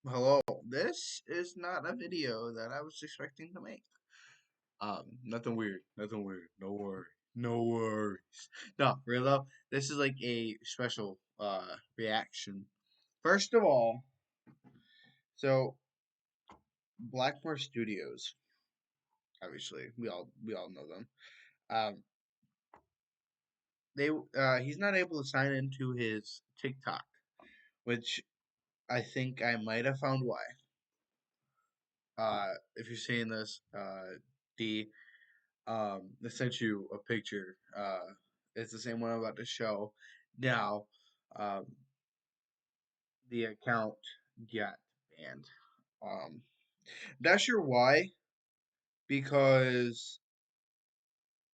Hello, this is not a video that I was expecting to make. Nothing weird, nothing weird. No worry, no worries. No, real though, this is like a special reaction. First of all, so Blackmore Studios, obviously we all know them. Um, they he's not able to sign into his TikTok, which I think I might have found why. If you're seeing this, D, I sent you a picture. It's the same one I'm about to show now. Um, the account got banned. Um, not sure why, because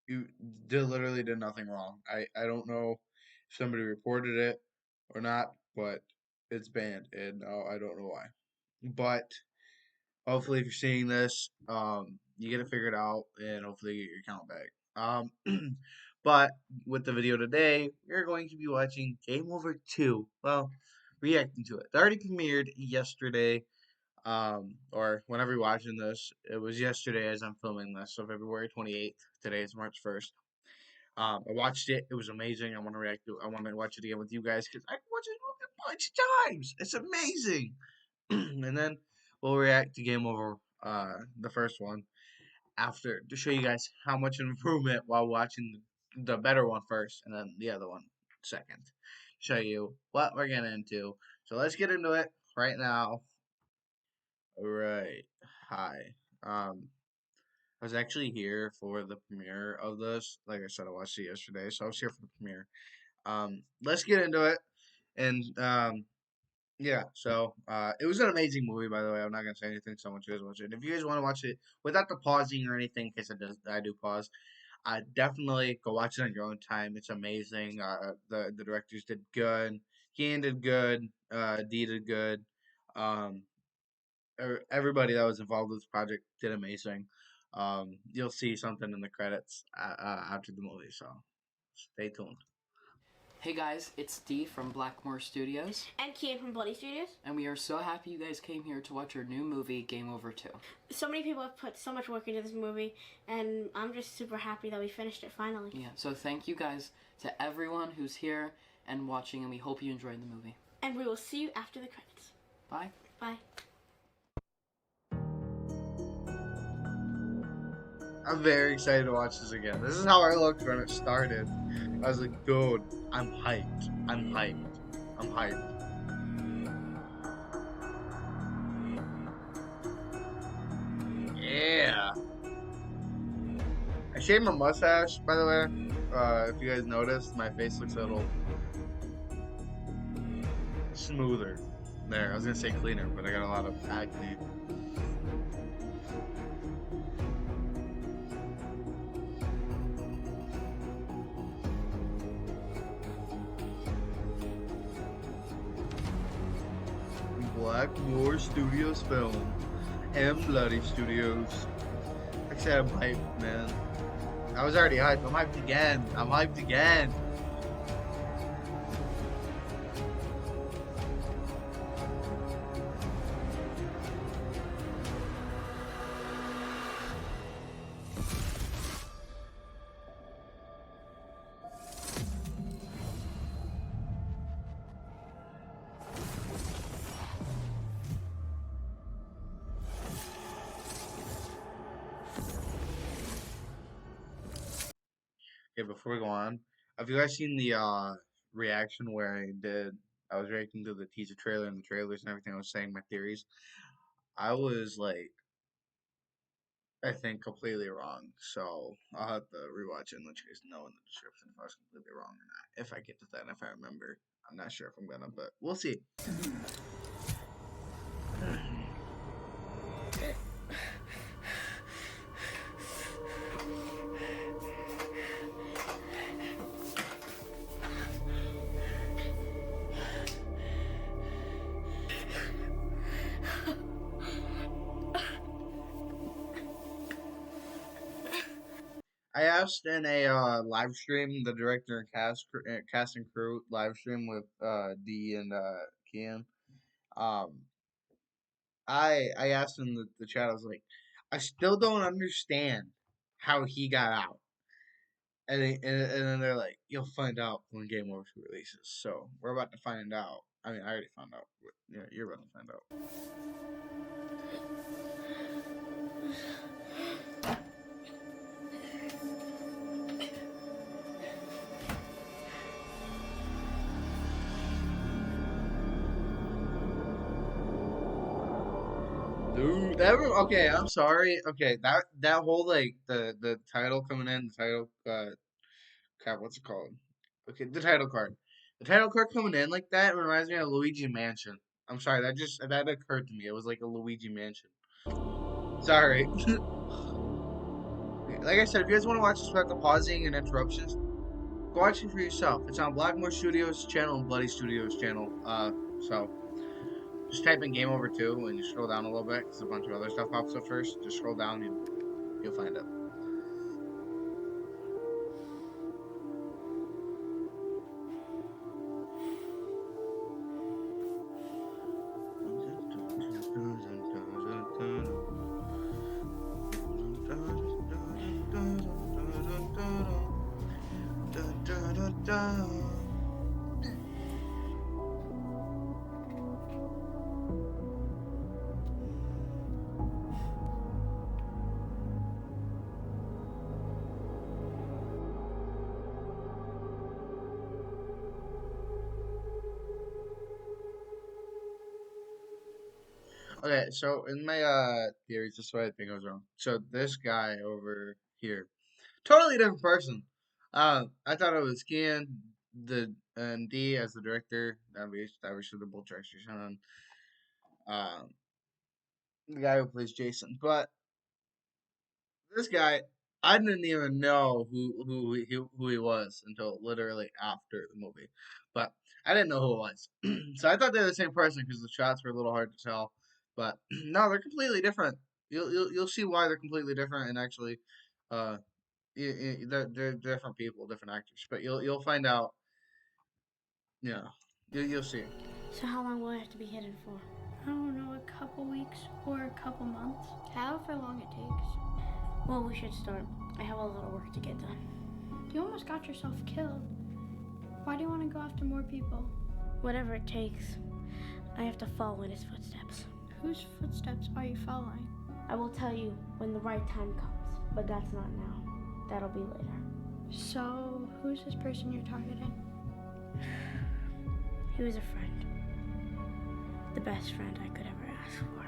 you literally did nothing wrong. I don't know if somebody reported it or not, but it's banned, and I don't know why. But hopefully, if you're seeing this, you get it figured out, and hopefully you get your account back. But with the video today, we're going to be watching Game Over 2. Well, reacting to it. It already premiered yesterday, or whenever you're watching this. It was yesterday as I'm filming this, so February 28th. Today is March 1st. I watched it. It was amazing. I want to watch it again with you guys because I watched it a bunch of times. It's amazing. And then we'll react to Game Over, the first one, after to show you guys how much improvement while watching the better one first, and then the other one second. Show you what we're getting into. So let's get into it right now. All right. Hi. I was actually here for the premiere of this. Like I said, I watched it yesterday, so I was here for the premiere. Let's get into it. And yeah, so it was an amazing movie, by the way. I'm not gonna say anything, so I want you guys to watch it. If you guys want to watch it without the pausing or anything, in case I do pause, definitely go watch it on your own time. It's amazing. The directors did good. Kian did good. Dee did good. Um, everybody that was involved with this project did amazing. You'll see something in the credits after the movie, so stay tuned. Hey guys, it's Dee from Blackmore Studios. And Kian from Bloody Studios. And we are so happy you guys came here to watch our new movie, Game Over 2. So many people have put so much work into this movie, and I'm just super happy that we finished it finally. Yeah, so thank you guys to everyone who's here and watching, and we hope you enjoyed the movie. And we will see you after the credits. Bye. Bye. I'm very excited to watch this again. This is how I looked when it started. I was like, dude, I'm hyped. I'm hyped. I'm hyped. Yeah. I shaved my mustache, by the way. If you guys noticed, my face looks a little smoother. There, I was gonna say cleaner, but I got a lot of acne. Blackmore Studios film and Bloody Studios. Like I said, I'm hyped, man. I was already hyped. I'm hyped again. I'm hyped again. Okay, before we go on, have you guys seen the reaction where I was reacting to the teaser trailer and the trailers and everything. I was saying my theories. I was like, I think completely wrong. So I'll have to rewatch it and let you guys know in the description if I was completely wrong or not. If I get to that, and if I remember, I'm not sure if I'm gonna, but we'll see. I asked in a live stream, the director and cast and crew live stream with D and Kian. Um, I asked in the chat. I was like, I still don't understand how he got out. And then they're like, you'll find out when Game Over 2 releases. So we're about to find out. I mean, I already found out. But yeah, you're about to find out. Dude, okay. I'm sorry. Okay, that whole like the title coming in, the title crap, what's it called? Okay, the title card. The title card coming in like that reminds me of Luigi Mansion. I'm sorry, that occurred to me. It was like a Luigi Mansion. Sorry. Like I said, if you guys want to watch this without the pausing and interruptions, go watch it for yourself. It's on Blackmore Studios channel and Bloody Studios channel. So just type in Game Over 2 and you scroll down a little bit because a bunch of other stuff pops up first. Just scroll down, you'll find it. Okay, so in my theories, this is what I think I was wrong. So this guy over here, totally different person. I thought it was Kian the and D as the director. That was the both directors, and um, the guy who plays Jason. But this guy, I didn't even know who he was until literally after the movie. But I didn't know who it was, so I thought they were the same person because the shots were a little hard to tell. But no, they're completely different. You'll see why they're completely different, and actually, uh, they're different people, different actors. But you'll find out. Yeah, you'll see. So how long will I have to be hidden for? I don't know, a couple weeks or a couple months. However long it takes. Well, we should start. I have a lot of work to get done. You almost got yourself killed. Why do you want to go after more people? Whatever it takes. I have to follow in his footsteps. Whose footsteps are you following? I will tell you when the right time comes, but that's not now. That'll be later. So, who's this person you're targeting? He was a friend. The best friend I could ever ask for.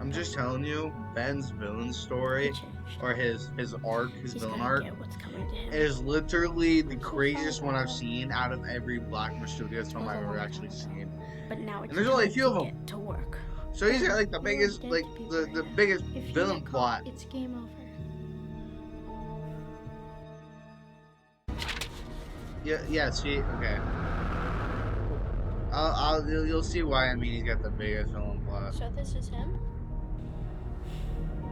I'm just telling you, Ben's villain story, or his arc, his villain arc, get what's coming to him. is literally the craziest one I've seen out of every Blackmore Studios film I've ever actually seen. But now it's And there's only a few of them. Get to work. So he's got like the biggest, like the biggest If you villain get plot. caught, it's game over. Yeah. See, okay. You'll see why. I mean, he's got the biggest villain plot, So this is him?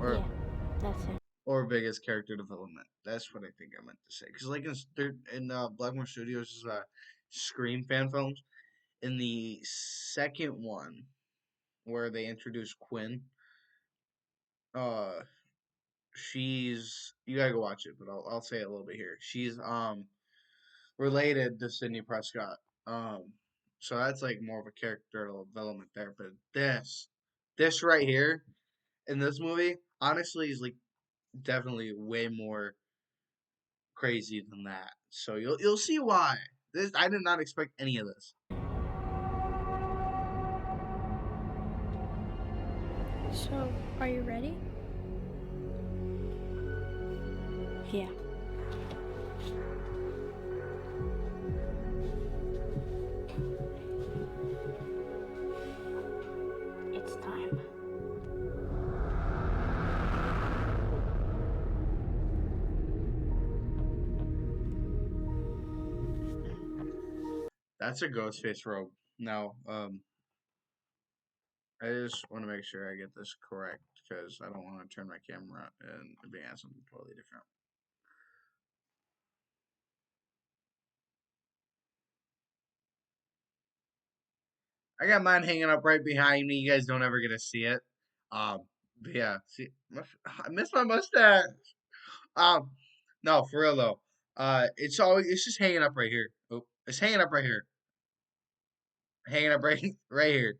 or Yeah, that's him. or biggest character development. That's what I think I meant to say. Because like in Blackmore Studios' Scream fan films, in the second one where they introduce Quinn, uh, she's you gotta go watch it, but I'll say it a little bit here. She's related to Sidney Prescott. So that's like more of a character development there. But this right here in this movie, honestly, is like definitely way more crazy than that. So you'll see why. This I did not expect any of this. So, are you ready? Yeah. It's time. That's a Ghostface robe. No, I just want to make sure I get this correct because I don't want to turn my camera and be at something totally different. I got mine hanging up right behind me. You guys don't ever get to see it. But yeah, see, I miss my mustache. Um, no, for real though. It's just hanging up right here. Oh, it's hanging up right here. Hanging up right right here.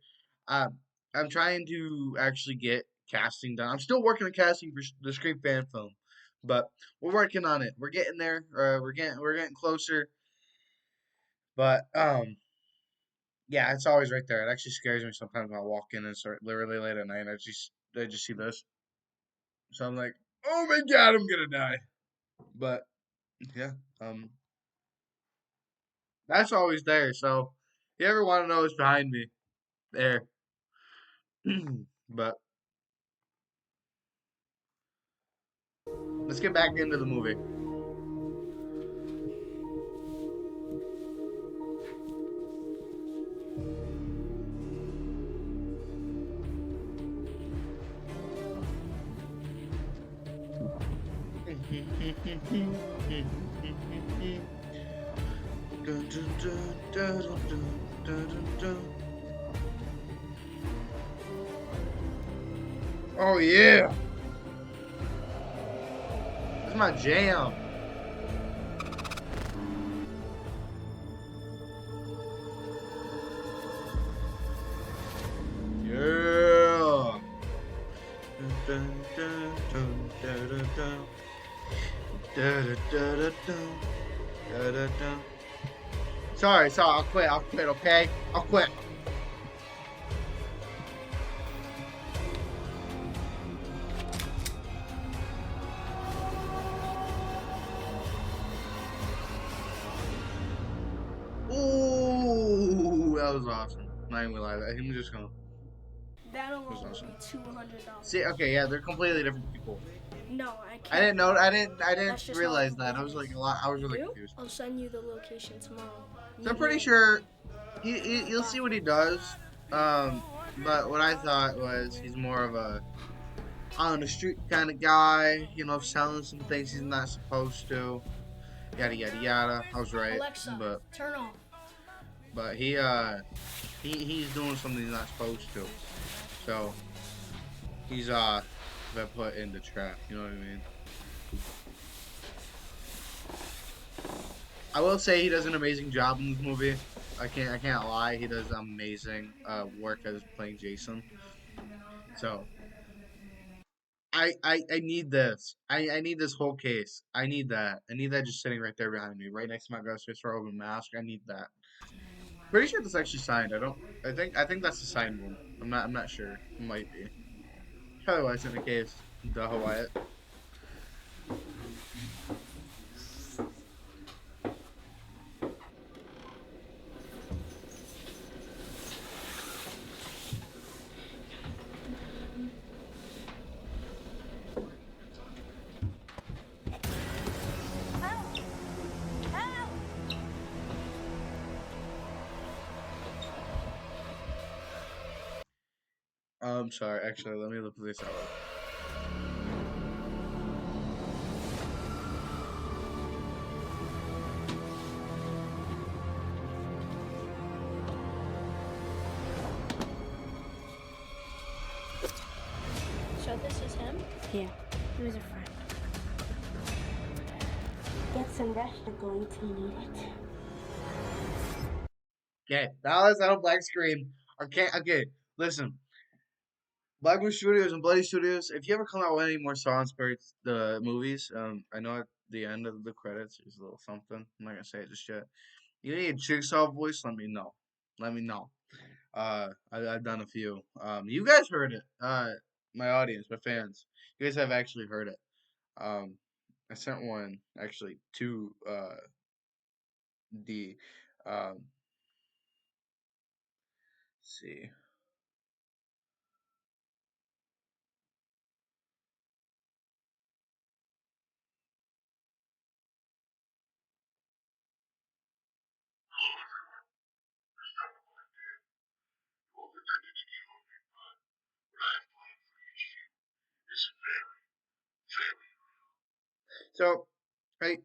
Um, I'm trying to actually get casting done. I'm still working on casting for the Scream fan film, but we're working on it. We're getting there. We're getting closer. But yeah, it's always right there. It actually scares me sometimes when I walk in and start literally late at night. And I just see this, so I'm like, oh my god, I'm gonna die. But yeah, um, that's always there. So if you ever want to know what's behind me, there. But let's get back into the movie. Dun, dun, dun, dun, dun, dun, dun, dun. Oh yeah, this is my jam. Yeah. Dun, dun, dun, dun, dun, dun, dun. Dun, dun, dun, dun, dun. Dun, dun, dun. Sorry, I'll quit, okay? I'll quit. Ooh, that was awesome. Not even gonna lie, that him just gonna That was alone would awesome. be $200. See, okay, yeah, they're completely different people. No, I I can't. didn't know. I didn't That's just how realize that. I it was like is. a lot. I was You really do? confused. I'll send you the location tomorrow. So I'm Meet pretty me sure at you'll see what he 5. does. Um, but what I thought was he's more of a on the street kind of guy. You know, selling some things he's not supposed to. Yada yada yada. I was right, Alexa, turn off. but he's doing something he's not supposed to. So he's been put in the trap. You know what I mean? I will say he does an amazing job in this movie. I can't lie. He does amazing work as playing Jason. So I need this. I need this whole case. I need that. I need that just sitting right there behind me, right next to my Ghostface Robin mask. I need that. Pretty sure that's actually signed. I don't. I think that's the signed one. I'm not sure. It might be. Otherwise, in the case, the Hawaiian. I'm sorry. Actually, let me look this up. So this is him? Yeah, he was a friend. Get some rest. You're going to need it. Okay, now let's on black screen. Okay, okay. Listen, Blackwood Studios and Bloody Studios. If you ever come out with any more songs for the movies, I know at the end of the credits there's a little something. I'm not gonna say it just yet. You need a Jigsaw voice? Let me know. Let me know. I've done a few. You guys heard it. My audience, my fans, you guys have actually heard it. Um, I sent one actually to the let's see. So, right,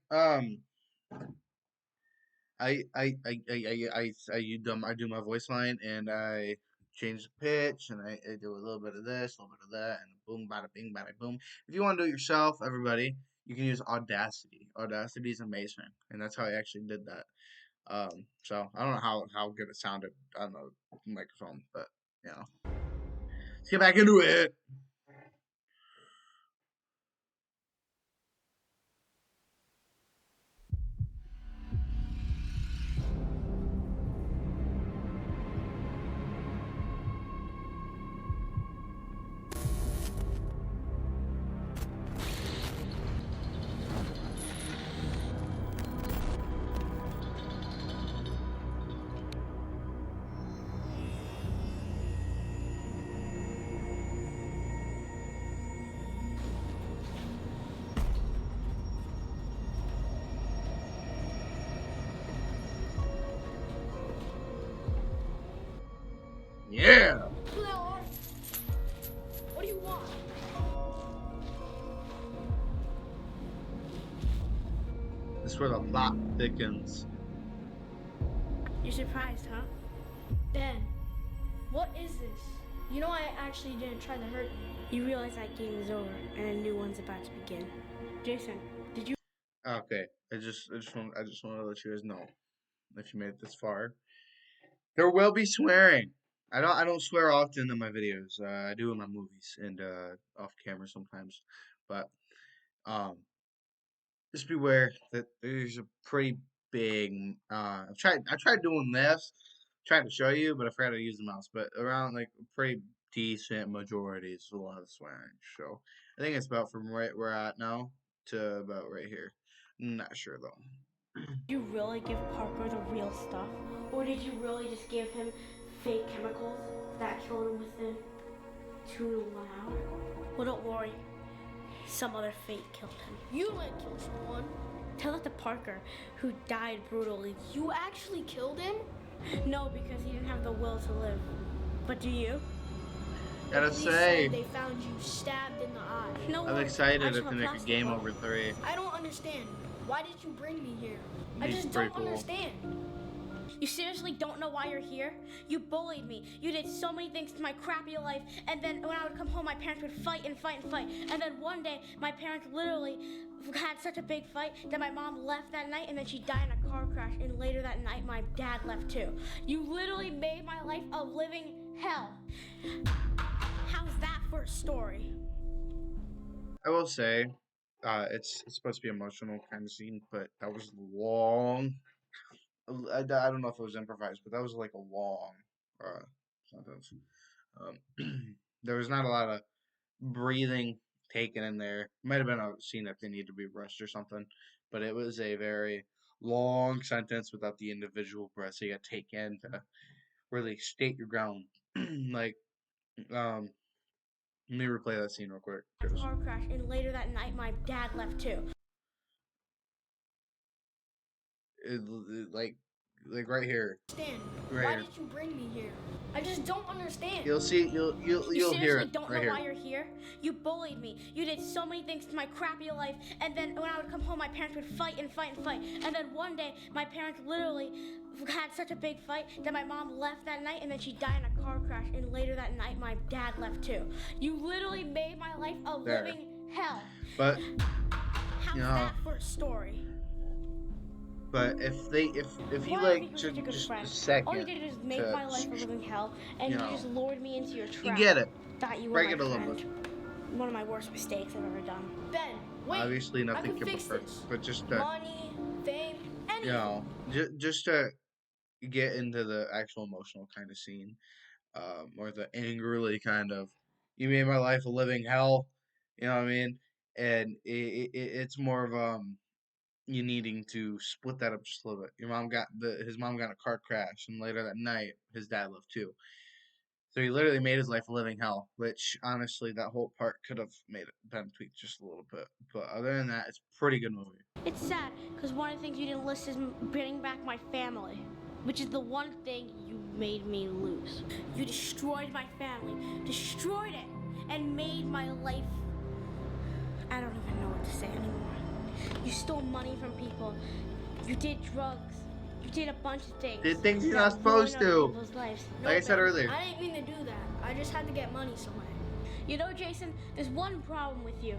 I do my voice line and I change the pitch and I do a little bit of this, a little bit of that, and boom, bada bing, bada boom. If you want to do it yourself, everybody, you can use Audacity. Audacity is amazing, and that's how I actually did that. So I don't know how good it sounded on the microphone, but you know, let's get back into it. Yeah. Who the hell are you? What do you want? This is where the plot thickens. You're surprised, huh? Ben, what is this? You know I actually didn't try to hurt you. You realize that game is over and a new one's about to begin. Jason, did you Okay, I just want to let you guys know, if you made it this far, there will be swearing. I don't swear often in my videos. I do in my movies and off camera sometimes, but just beware that there's a pretty big. I tried doing this, tried to show you, but I forgot to use the mouse. But around like a pretty decent majority is a lot of swearing. So I think it's about from right where we're at now to about right here. Not sure though. really give Parker the real stuff? Or did you really just give him fake chemicals that killed him within 2 to 1 hour? Well, don't worry. Some other fate killed him. You didn't kill someone. Tell it to Parker, who died brutally. You actually killed him? No, because he didn't have the will to live. But do you? Gotta Police say, said they found you stabbed in the eye. No I'm worries. excited I to just have a make a plastic game one. over 3. I don't understand. Why did you bring me here? I He's just pretty don't cool. understand. You seriously don't know why you're here? You bullied me. You did so many things to my crappy life. And then when I would come home, my parents would fight and fight and fight. And then one day, my parents literally had such a big fight that my mom left that night and then she died in a car crash. And later that night, my dad left too. You literally made my life a living hell. How's that for a story? I will say, it's supposed to be emotional kind of scene, but that was long. I don't know if it was improvised, but that was like a long sentence. There was not a lot of breathing taken in there. Might have been a scene if they need to be rushed or something, but it was a very long sentence without the individual breaths you got to take in to really state your ground. Like, let me replay that scene real quick. A car crash. And later that night, my dad left too. Like right here. Understand. Right Why here. did you bring me here? I just don't understand. You'll see. You'll You hear seriously it don't right know why here. you're here? You bullied me. You did so many things to my crappy life. And then when I would come home, my parents would fight and fight and fight. And then one day, my parents literally had such a big fight that my mom left that night and then she died in a car crash. And later that night, my dad left too. You literally made my life a There. living hell. But How's you know, that for a story? but if you Why like do you think you're such a good just a friend? second, All you did is make to my life a living hell, and you you know, just lured me into your you trap. get it. Thought you were Break my it a little friend. bit. One of my worst mistakes I've ever done. Ben, wait. Obviously, I nothing can can be fix perfect, this. but just Money, fame, anything. you know, just to get into the actual emotional kind of scene, or the angrily kind of, you made my life a living hell. You know what I mean? And it's more of you needing to split that up just a little bit. His mom got in a car crash, and later that night, his dad left too. So he literally made his life a living hell, which honestly, that whole part could have made it been tweaked just a little bit. But other than that, it's a pretty good movie. It's sad, because one of the things you didn't list is bringing back my family, which is the one thing you made me lose. You destroyed my family, destroyed it, and made my life... I don't even know what to say anymore. You stole money from people. You did drugs. You did a bunch of things. Did things you're that not supposed ruined other to. people's lives. No, Like I said Ben, earlier. I didn't mean to do that. I just had to get money somewhere. You know, Jason, there's one problem with you.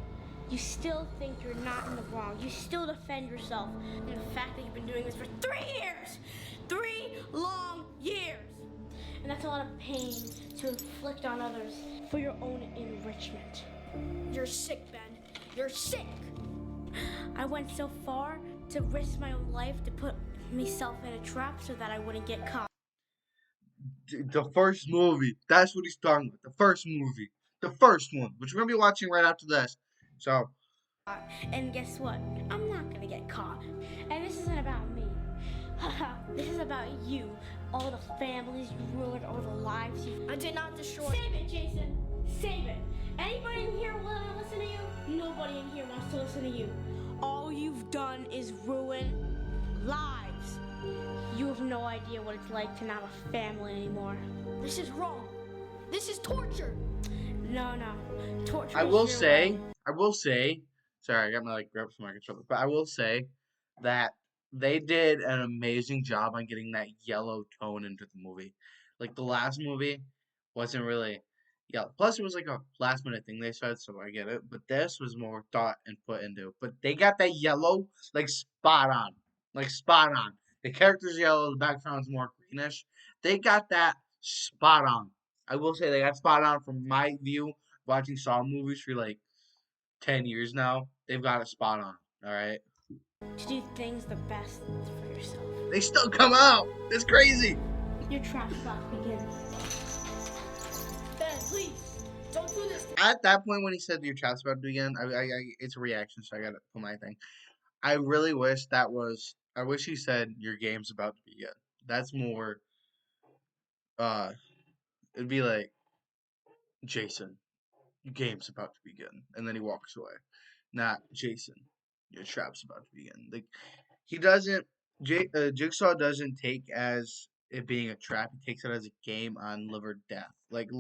You still think you're not in the wrong. You still defend yourself. And the fact that you've been doing this for 3 years! 3 long years! And that's a lot of pain to inflict on others for your own enrichment. You're sick, Ben. You're sick. I went so far to risk my own life to put myself in a trap so that I wouldn't get caught. The first movie. That's what he's talking about. The first movie. The first one, which we're going to be watching right after this. So, And guess what? I'm not gonna get caught. And this isn't about me. This is about you. All the families you ruined, all the lives you... I did not destroy. Save it, Jason. Save it. Anybody in here willing to listen to you? Nobody in here wants to listen to you. All you've done is ruin lives. You have no idea what it's like to not have a family anymore. This is wrong. This is torture. No. Torture I is will your say, way. sorry, I got my grab from my controller, but I will say that they did an amazing job on getting that yellow tone into the movie. Like the last movie wasn't really yellow. Plus, it was like a last minute thing they said, so I get it. But this was more thought and put into. But they got that yellow like spot on, The character's yellow, the background's more greenish. They got that spot on. I will say they got spot on from my view. Watching Saw movies for like 10 years now, they've got it spot on. All right, To do things the best for yourself. they still come out. It's crazy. Your trap's about to begin. Ben, please. Don't do this. At that point when he said your chat's about to begin, it's a reaction, so I gotta put my thing. I really wish that was. I wish he said your game's about to begin. That's more. It'd be like, Jason, your game's about to begin, and then he walks away. Not Jason, your trap's about to begin. Like he doesn't. Jigsaw doesn't take as it being a trap. He takes it as a game on live or death. Like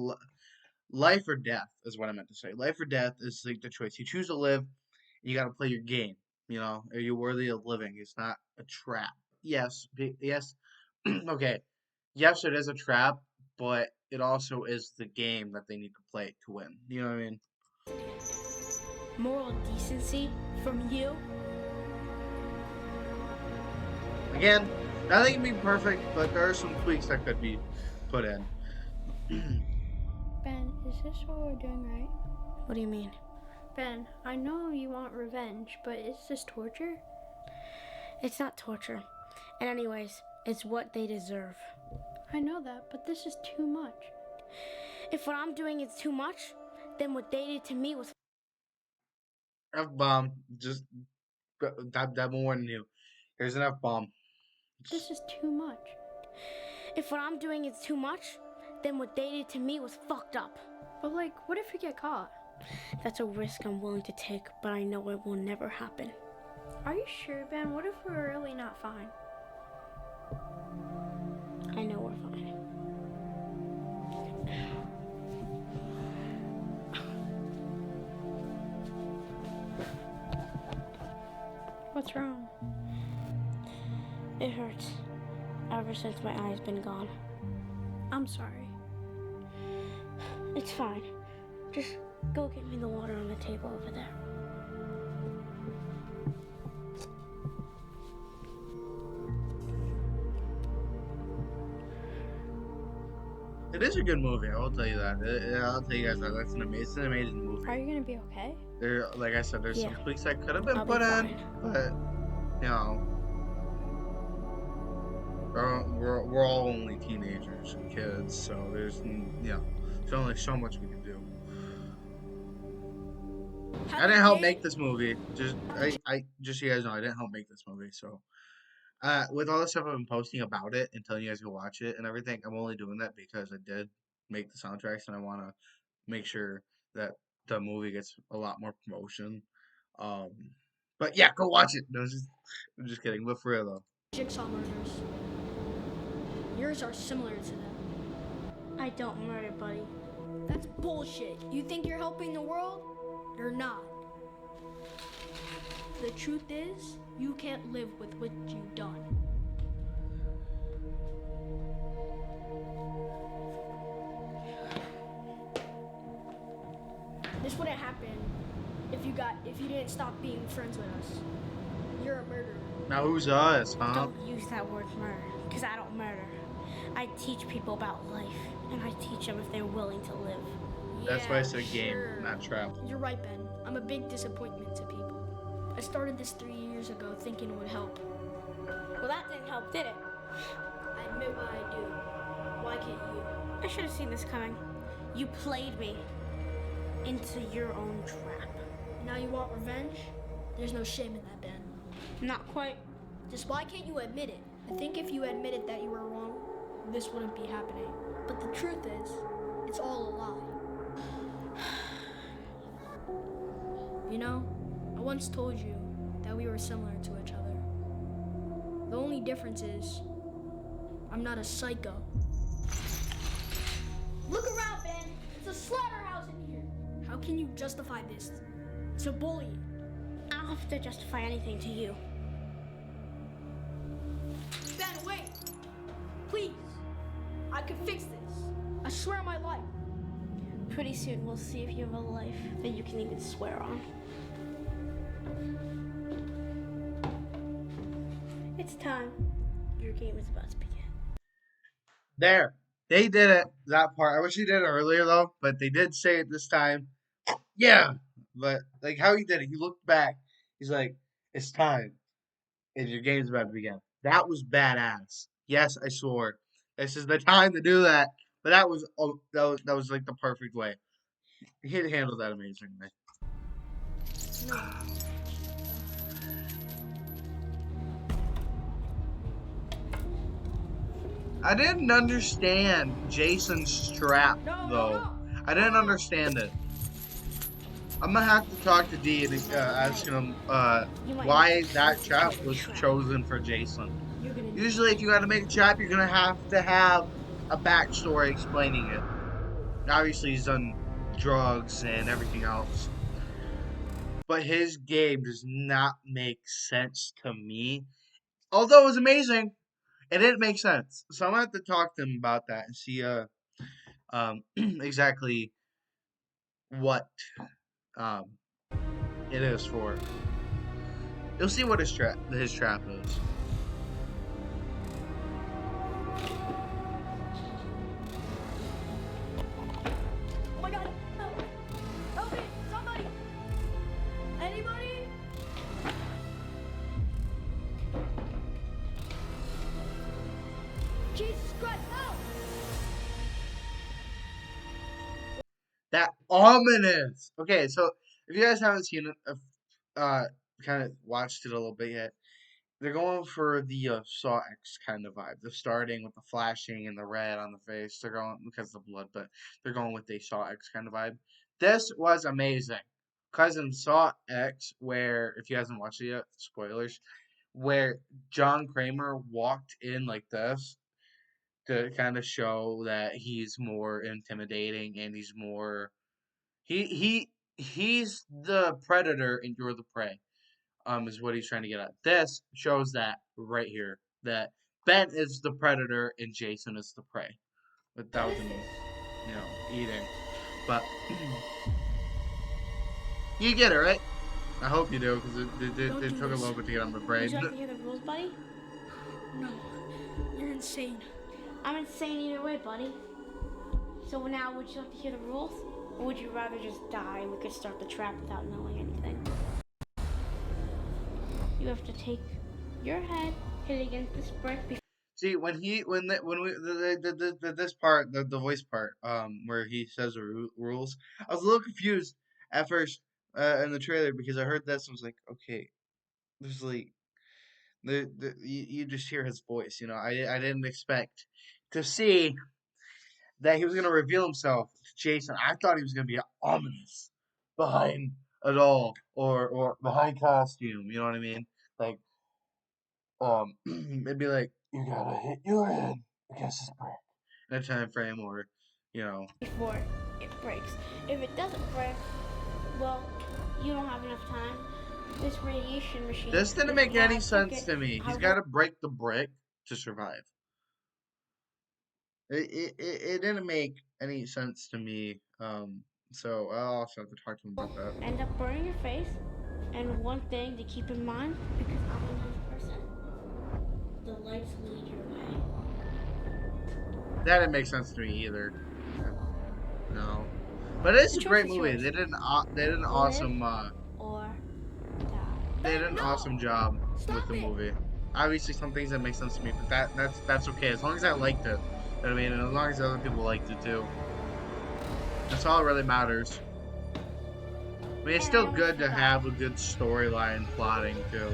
life or death is what I meant to say. Life or death is like the choice. You choose to live, you got to play your game. You know, are you worthy of living? It's not a trap. Yes, yes. Okay, yes, it is a trap, but it also is the game that they need to play to win. You know what I mean? Moral decency from you? Again, nothing can be perfect, but there are some tweaks that could be put in. Ben, is this what we're doing right? What do you mean? Ben, I know you want revenge, but is this torture? It's not torture. And anyways, it's what they deserve. I know that, but this is too much. If what I'm doing is too much, then what they did to me was F-bomb. Just that more than you. Here's an F-bomb. This is too much. if what I'm doing is too much, then what they did to me was fucked up. But like, what if we get caught? That's a risk I'm willing to take, but I know it will never happen. Are you sure, Ben? What if we're really not fine? I know we're fine. What's wrong? It hurts. Ever since my eye's been gone. I'm sorry. It's fine. Just go get me the water on the table over there. It is a good movie. I will tell you that. I'll tell you guys that. That's an amazing movie. Are you gonna be okay? There, like I said, there's some Yeah. tweaks that could have been I'll be put in, fine. but you know, we're all only teenagers and kids, so there's there's only so much we can do. I didn't help make this movie. I just so you guys know, I didn't help make this movie. So, with all the stuff I've been posting about it and telling you guys to watch it and everything, I'm only doing that because I did make the soundtracks and I want to make sure that the movie gets a lot more promotion. But yeah, go watch it. No, I'm just kidding. But for real though, Jigsaw murders. Yours are similar to them. I don't murder, buddy. That's bullshit. You think you're helping the world? You're not. The truth is, you can't live with what you've done. This wouldn't happen if you didn't stop being friends with us. You're a murderer. Now who's us, huh? Don't use that word murder, because I don't murder. I teach people about life, and I teach them if they're willing to live. That's why I Yeah, said game, sure. not trap. You're right, Ben. I'm a big disappointment to people. I started this 3 years ago thinking it would help. Well, that didn't help, did it? I admit what I do. Why can't you? I should have seen this coming. You played me into your own trap. Now you want revenge? There's no shame in that, Ben. Not quite. Just why can't you admit it? I think if you admitted that you were wrong, this wouldn't be happening. But the truth is, it's all a lie. You know, I once told you that we were similar to each other. The only difference is, I'm not a psycho. Look around, Ben. It's a slaughterhouse in here. How can you justify this? It's a bullying. I don't have to justify anything to you. Ben, wait! Please! I can fix this. I swear on my life. Pretty soon we'll see if you have a life that you can even swear on. It's time. Your game is about to begin. There. They did it. That part. I wish he did it earlier though, but they did say it this time. Yeah. But like how he did it, he looked back. He's like, it's time. And your game's about to begin. That was badass. Yes, I swore. This is the time to do that. But that was like the perfect way. He handled that amazingly. No. I didn't understand Jason's trap No, though. no. I didn't understand it. I'm gonna have to talk to D and ask him why that trap was chosen for Jason. You're gonna Usually, if you got to make a trap, you're gonna have to have a backstory explaining it. Obviously, he's done drugs and everything else, but his game does not make sense to me. Although it was amazing, it didn't make sense. So I'm gonna have to talk to him about that and see exactly what it is for. You'll see what his trap is. Oh my god! Help! Help me! Somebody! Anybody? Jesus Christ! Help! That ominous. Okay, so if you guys haven't seen it, kind of watched it a little bit yet, they're going for the Saw X kind of vibe. They're starting with the flashing and the red on the face. They're going because of the blood, but they're going with the Saw X kind of vibe. This was amazing. Cause in Saw X, where if you haven't watched it yet, spoilers, where John Kramer walked in like this to kind of show that he's more intimidating and he's more he's the predator and you're the prey. Is what he's trying to get at. This shows that right here that Ben is the predator and Jason is the prey. Without them, eating. But you get it, right? I hope you do, because it took a little bit to get on the brain. Would you like to hear the rules, buddy? No. You're insane. I'm insane either way, buddy. So now, would you like to hear the rules? Or would you rather just die and we could start the trap without knowing anything? You have to take your head, hit it against this brick. See, when we this part, the voice part, where he says the rules, I was a little confused at first in the trailer because I heard this and was like, okay, there's like you just hear his voice, I didn't expect to see that he was gonna reveal himself to Jason. I thought he was gonna be ominous behind it all, or behind costume. You know what I mean? Like, it'd be like you gotta hit your head against this brick in a time frame, or Before it breaks. If it doesn't break, well, you don't have enough time. This radiation machine. this didn't is make why I any took sense it. to me. He's I got to break the brick to survive. It didn't make any sense to me So I'll also have to talk to him about that. End up burning your face. And one thing to keep in mind, because I'm a nice person, the lights lead your way. That didn't make sense to me either. No, but it's The a great choice is movie. yours. They did an Live awesome or die. they did Ben, an no! awesome job with Stop the it! movie. Obviously, some things that make sense to me, but that's okay as long as I liked it. You know what I mean, and as long as other people liked it too. That's all that really matters. I mean, it's And I still almost good to forgot. have a good storyline plotting too.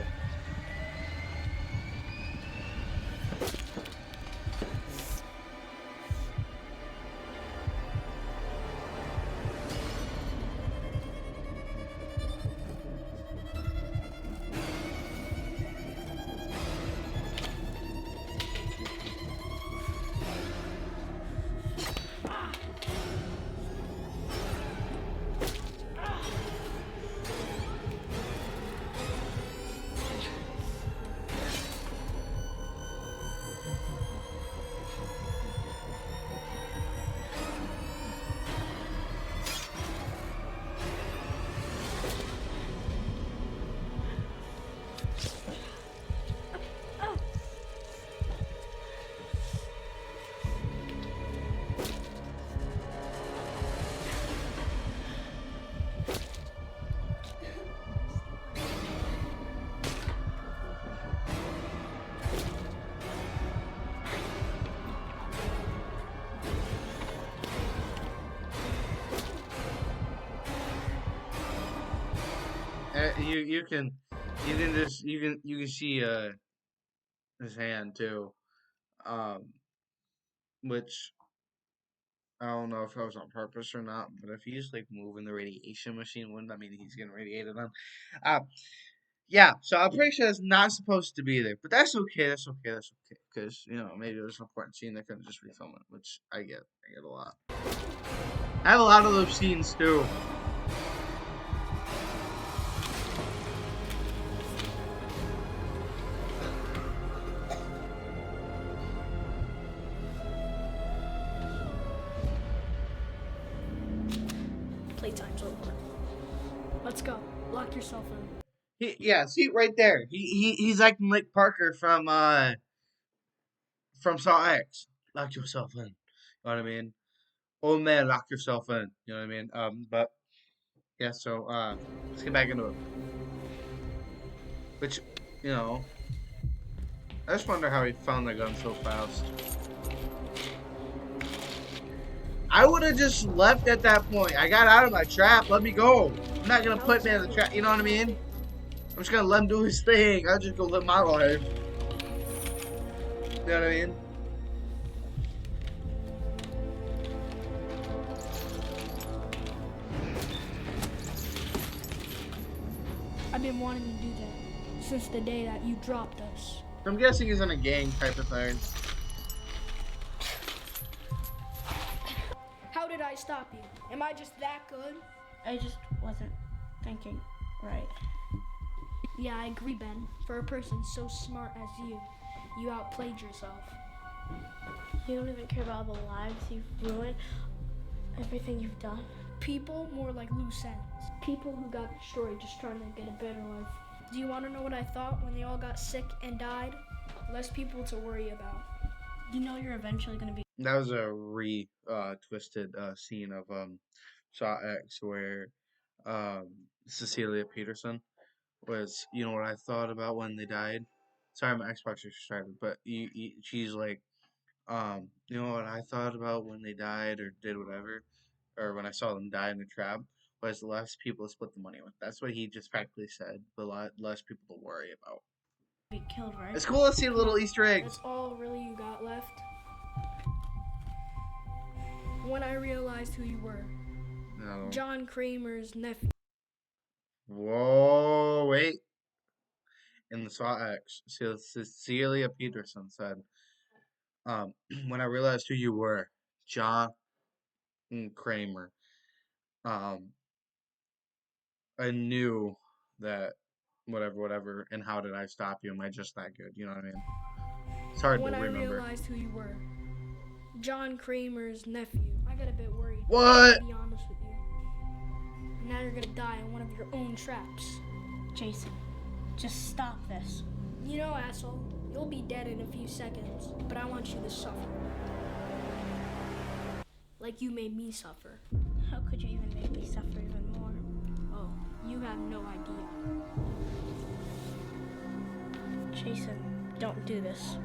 You can you can see his hand too, um, which I don't know if that was on purpose or not. But if he's like moving the radiation machine, wouldn't that mean he's getting radiated on? Uh, yeah. So I'm pretty sure it's not supposed to be there, but that's okay. That's okay. That's okay because you know maybe there's an important scene they couldn't just refilm it, which I get. I get a lot. I have a lot of those scenes too. Playtime's over. Let's go. Lock yourself in. Yeah, see right there. He's acting like Parker from Saw X. Lock yourself in. You know what I mean? Old man, lock yourself in. You know what I mean? But yeah, so let's get back into it. Which, you know, I just wonder how he found the gun so fast. I would have just left at that point. I got out of my trap. Let me go. I'm not gonna put me in the trap. You know what I mean? I'm just gonna let him do his thing. I'll just go live my life. You know what I mean? I've been wanting to do that since the day that you dropped us. I'm guessing he's in a gang type of thing. How did I stop you? Am I just that good? I just wasn't thinking right. Yeah, I agree, Ben. For a person so smart as you outplayed yourself. You don't even care about the lives you've ruined, everything you've done. People more like loose ends. People who got destroyed just trying to get a better life. Do you want to know what I thought when they all got sick and died? Less people to worry about. You know you're eventually gonna be. That was a twisted scene of Saw X where Cecilia Peterson was, you know what I thought about when they died. Sorry, my Xbox just started, but she's like, you know what I thought about when they died or did whatever, or when I saw them die in the trap was less people to split the money with. That's what he just practically said. But less people to worry about. Be killed, right? It's cool to see little Easter eggs. That's all really you got left? When I realized who you were. No. John Kramer's nephew. Whoa, wait. In the Saw X, Cecilia Peterson said, when I realized who you were, John Kramer, I knew that whatever, and how did I stop you? Am I just that good? You know what I mean? It's hard When to I remember. realized who you were. John Kramer's nephew. I got a bit worried. What? To be honest with you. And now you're gonna die in one of your own traps. Jason, just stop this. You know, asshole, you'll be dead in a few seconds, but I want you to suffer. Like you made me suffer. How could you even make me suffer even more? Oh, you have no idea. Jason, don't do this.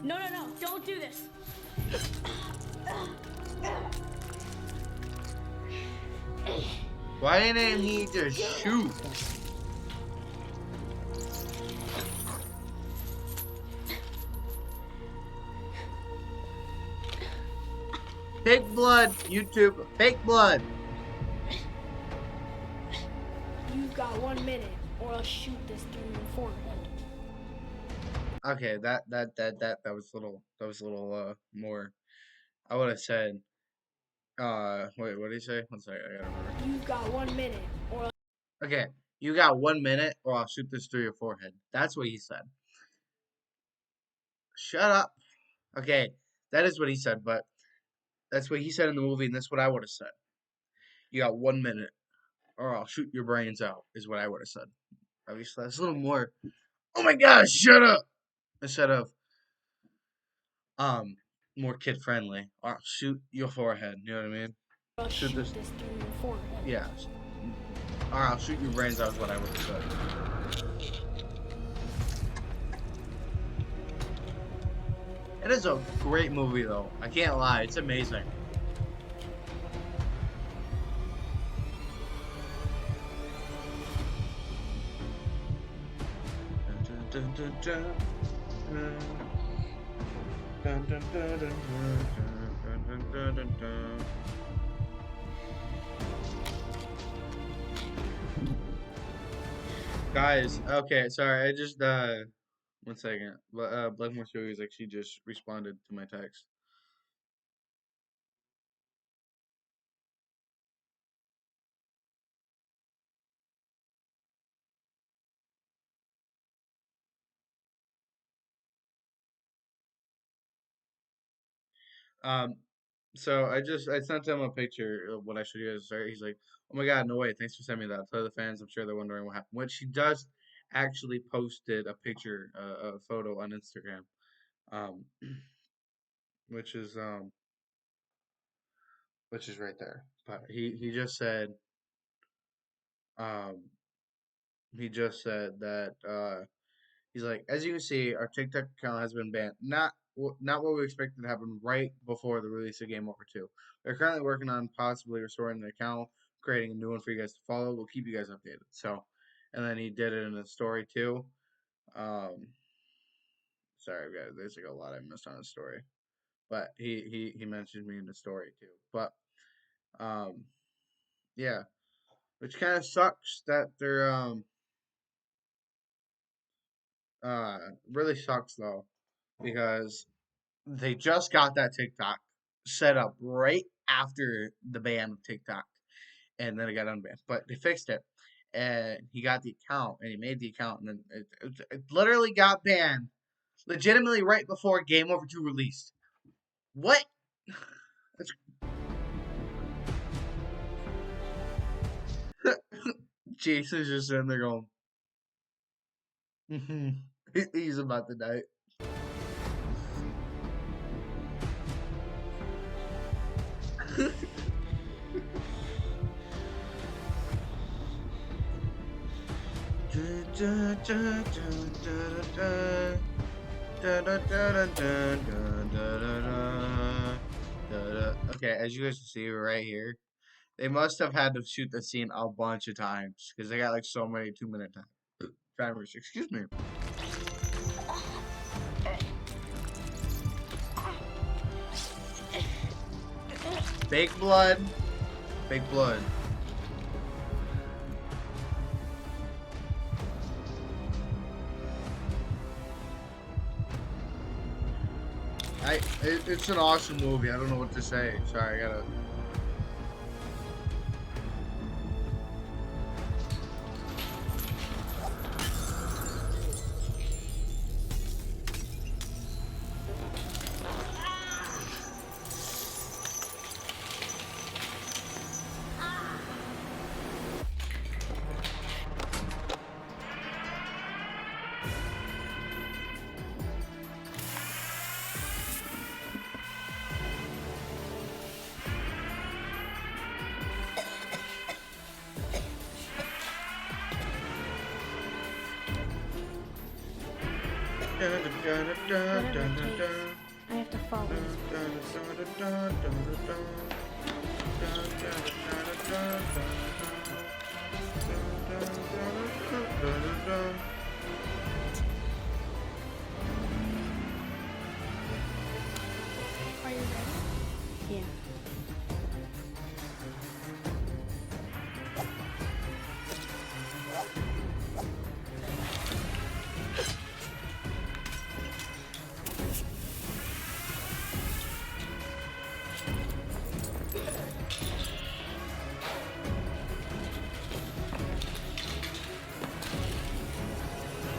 No, don't do this. Why didn't he just shoot? Fake blood, YouTube. Fake blood. You've got 1 minute, or I'll shoot this through your forehead. Okay, that was a little more. I would have said. Wait, what did he say? One second, I gotta remember. You've got 1 minute, or Okay, you got 1 minute, or I'll shoot this through your forehead. That's what he said. Shut up. Okay, that is what he said, but that's what he said in the movie, and that's what I would have said. You got 1 minute, or I'll shoot your brains out, is what I would have said. Obviously, that's a little more. Oh my gosh, shut up! Instead of more kid friendly. Or I'll shoot your forehead. You know what I mean? I'll shoot this through your forehead. Yeah. Or I'll shoot your brains out is what I would have said. It is a great movie though. I can't lie, it's amazing. Dun, dun, dun, dun. Dun, dun, dun, dun, dun, dun, dun, dun, dun. Guys, okay, sorry, I just 1 second. Blackmore Show is actually just responded to my text. So I sent him a picture of what I showed you guys. Sorry, he's like, "Oh my God, no way! Thanks for sending me that. Tell the fans, I'm sure they're wondering what happened." Which she does actually posted a picture, a photo on Instagram, um, which is right there. But he just said, um, that he's like, as you can see, our TikTok account has been banned. Not what we expected to happen right before the release of Game Over 2. We're currently working on possibly restoring the account, creating a new one for you guys to follow. We'll keep you guys updated. So, and then he did it in a story too. Sorry guys, there's like a lot I missed on his story, but he mentioned me in the story too. But yeah, which kind of sucks that they're really sucks though, because they just got that TikTok set up right after the ban of TikTok, and then it got unbanned. But they fixed it, and he got the account, and he made the account, and then it literally got banned, legitimately right before Game Over 2 released. What? That's... Jason's just sitting there going, he's about to die. Okay, as you guys can see right here, they must have had to shoot the scene a bunch of times because they got like so many 2-minute timers. Excuse me. Fake blood. Fake blood. It's an awesome movie. I don't know what to say. Sorry, I gotta. Whatever it takes, I have to follow his Are you ready? Yeah.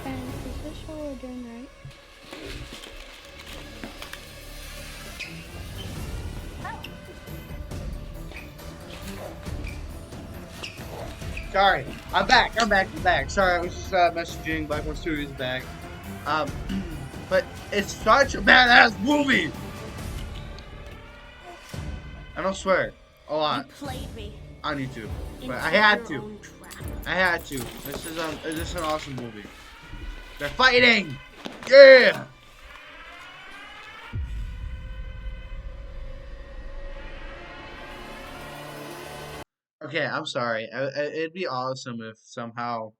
And is this what we're doing right? Sorry, I'm back. Sorry, I was just messaging Black One Studios back. Um, but it's such a badass movie. I don't swear a You lot played me. on YouTube, but I into had your to. own trap. I had to. This is an awesome movie. They're fighting. Yeah. Okay, I'm sorry. It'd be awesome if somehow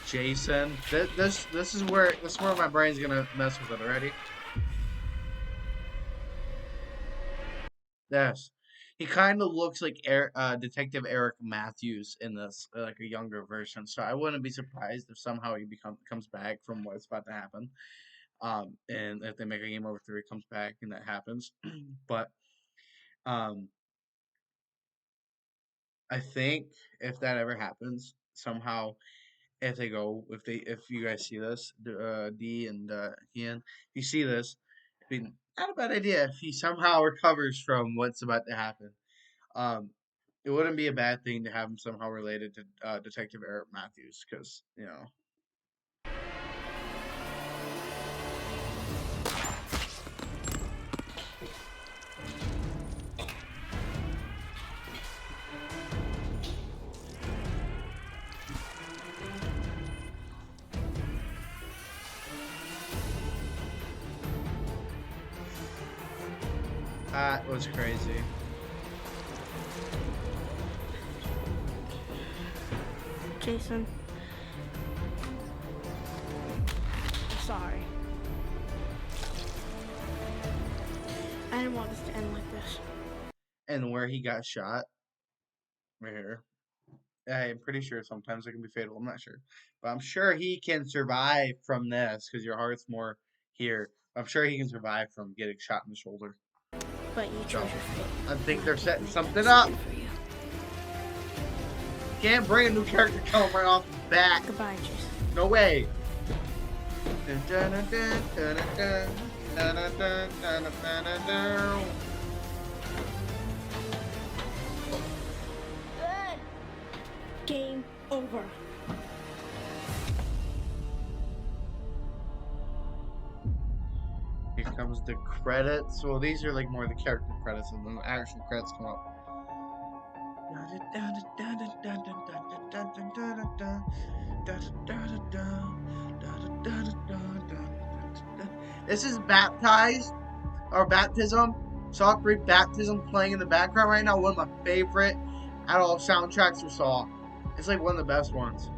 Jason. This is where my brain's gonna mess with it already. Yes, he kind of looks like Detective Eric Matthews in this, like a younger version. So I wouldn't be surprised if somehow he comes back from what's about to happen. And if they make a Game Over 3, comes back and that happens. But um, I think if that ever happens, somehow if you guys see this, D and Ian, if you see this, it'd be not a bad idea if he somehow recovers from what's about to happen. Um, it wouldn't be a bad thing to have him somehow related to Detective Eric Matthews, because that was crazy. Jason. Sorry. I didn't want this to end like this. And where he got shot, right here. I'm pretty sure sometimes it can be fatal. I'm not sure, but I'm sure he can survive from this because your heart's more here. I'm sure he can survive from getting shot in the shoulder. But you chose your fate. I think and they're can't setting make that something up. decision for you. Can't bring a new character coming right off the bat. Goodbye, Jason. No way. Good. Game over. Here comes the credits. Well, these are like more the character credits, and then the actual credits come up. This is Baptized or Baptism. Saw 3 Baptism playing in the background right now. One of my favorite out of all soundtracks for Saw. It's like one of the best ones.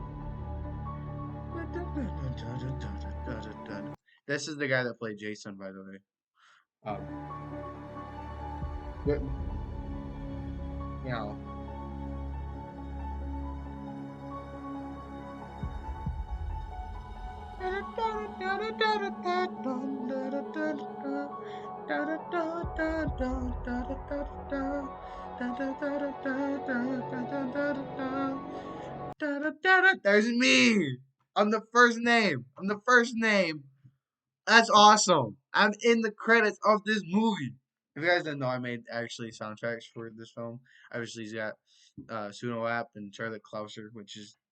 This is the guy that played Jason, by the way. Good. You know. There's me. I'm the first name. That's awesome. I'm in the credits of this movie. If you guys didn't know, I made actually soundtracks for this film. Obviously, he's got Suno App and Charlie Clouser,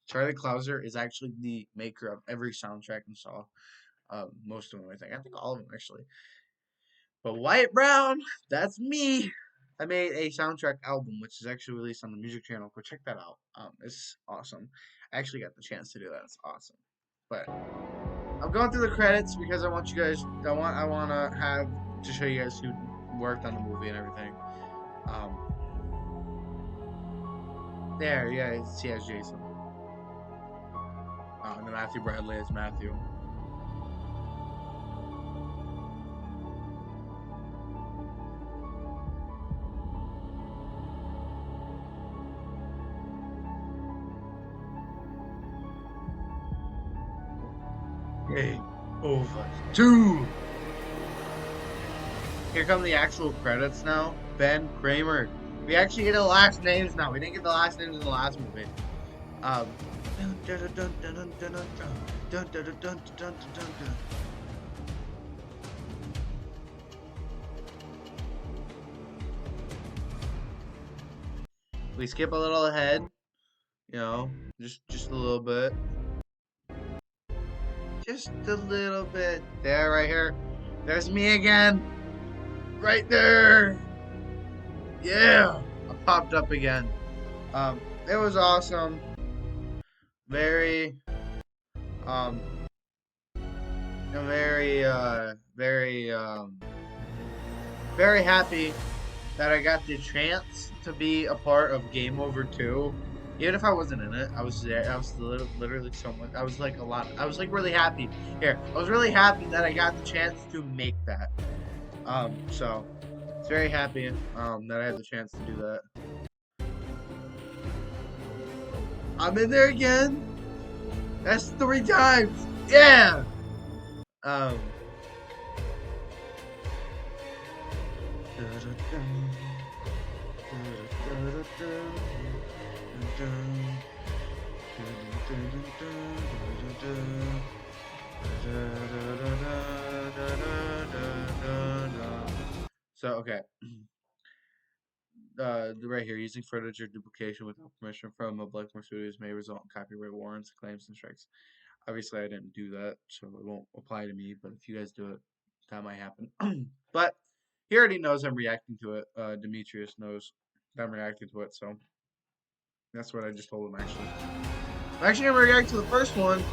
Charlie Clouser is actually the maker of every soundtrack in Saw. Most of them, I think. I think all of them, actually. But White Brown, that's me. I made a soundtrack album, which is actually released on the music channel. Go check that out. It's awesome. I actually got the chance to do that. It's awesome. But I'm going through the credits because I want you guys. I want to have to show you guys who worked on the movie and everything. There, yeah, she has Jason. And then Matthew Bradley as Matthew. Game over. 2. Here come the actual credits now. Ben Kramer. We actually get the last names now. We didn't get the last names in the last movie. We skip a little ahead, you know, just a little bit. Just a little bit. There, right here. There's me again. Right there. Yeah. I popped up again. It was awesome. Very, very happy that I got the chance to be a part of Game Over 2. Even if I wasn't in it, I was there. I was literally so much. I was like a lot. I was like really happy. Here, I was really happy that I got the chance to make that. So it's very happy that I had the chance to do that. I'm in there again. That's 3 times. Yeah. So okay. Right here, using footage or duplication without permission from a Blackmore Studios may result in copyright warrants, claims, and strikes. Obviously, I didn't do that, so it won't apply to me. But if you guys do it, that might happen. But he already knows I'm reacting to it. Demetrius knows that I'm reacting to it, so that's what I just told him. Actually, I'm gonna react to the first one.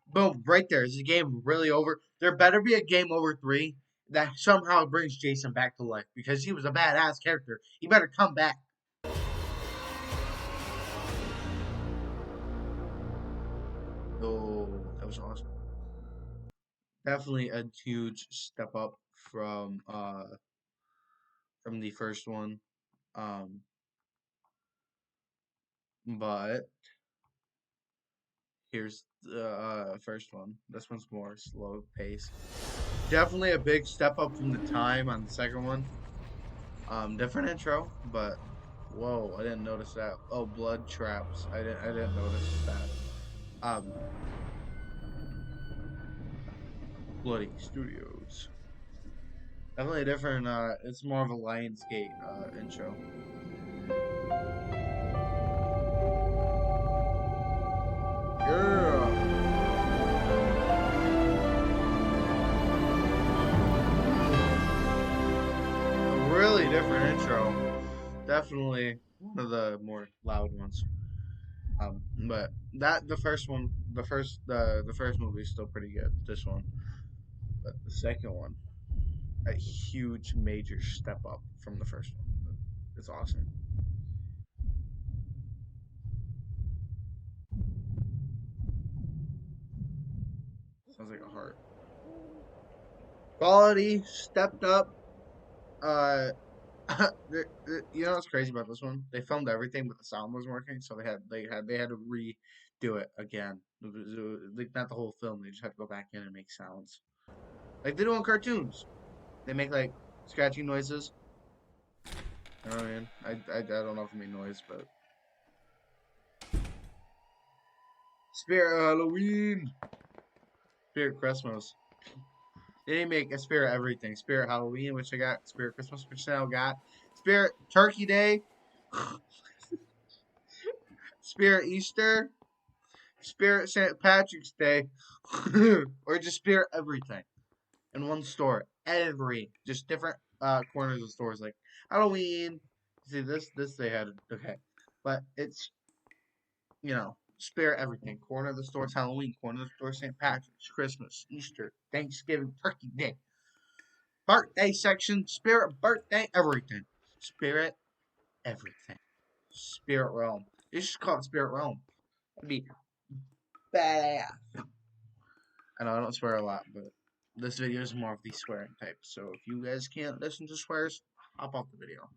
Boom! Right there. Is the game really over? There better be a Game Over 3 that somehow brings Jason back to life because he was a badass character. He better come back. Oh, that was awesome. Definitely a huge step up from the first one. But here's the first one. This one's more slow pace. Definitely a big step up from the time on the second one. Different intro, but whoa, I didn't notice that. Oh, blood traps. I didn't notice that. Bloody Studios. Definitely different. It's more of a Lionsgate intro. Yeah. Really different intro. Definitely one of the more loud ones. But the first one, the first movie is still pretty good. This one, but the second one, a huge major step up from the first one. It's awesome. Sounds like a heart. Quality stepped up. You know what's crazy about this one? They filmed everything, but the sound wasn't working, so they had to redo it again. Like not the whole film. They just had to go back in and make sounds, like they do in cartoons. They make like scratching noises. You know what I mean? I don't know if it made noise, but Spirit Halloween, Spirit Christmas. They didn't make a Spirit everything. Spirit Halloween, which I got. Spirit Christmas, which I now got. Spirit Turkey Day. Spirit Easter. Spirit St. Patrick's Day. Or just Spirit everything. In one store. Just different corners of stores. Like Halloween. See, this they had. Okay. But it's, you know, spare everything. Corner of the store's Halloween, corner of the store St. Patrick's, Christmas, Easter, Thanksgiving, Turkey Day. Birthday section, spirit birthday, everything. Spirit, everything. Spirit realm. You should call it Spirit Realm. That'd be badass. I know I don't swear a lot, but this video is more of the swearing type. So if you guys can't listen to swears, hop off the video.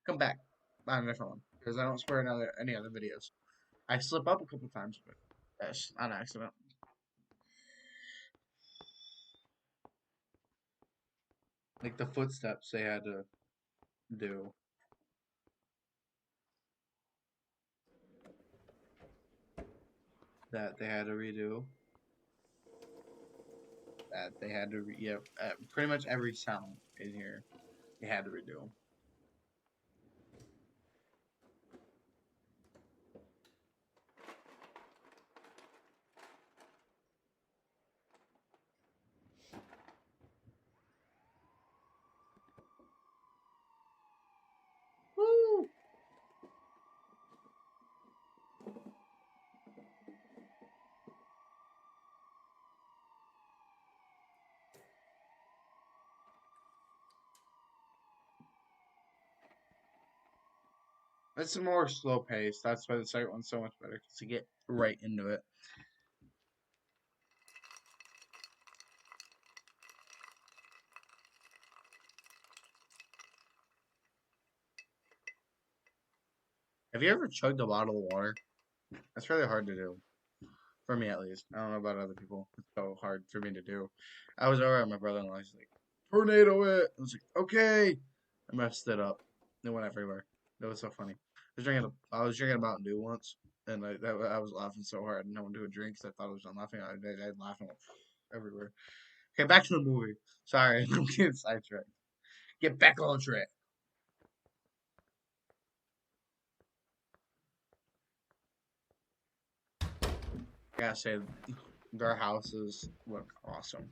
Come back on a different one. Because I don't swear in any other videos. I slip up a couple times, but that's on accident. Like the footsteps they had to do. That they had to redo. That they had to pretty much every sound in here they had to redo. Woo! It's more slow paced. That's why the second one's so much better because you get right into it. Have you ever chugged a bottle of water? That's really hard to do. For me, at least. I don't know about other people. It's so hard for me to do. I was over at my brother-in-law. He's like, tornado it! I was like, okay! I messed it up. It went everywhere. That was so funny. I was drinking a Mountain Dew once, and I was laughing so hard. No one do a drink because I thought I was done laughing. I was laughing everywhere. Okay, back to the movie. Sorry, I'm getting sidetracked. Get back on track. I gotta say, their houses look awesome.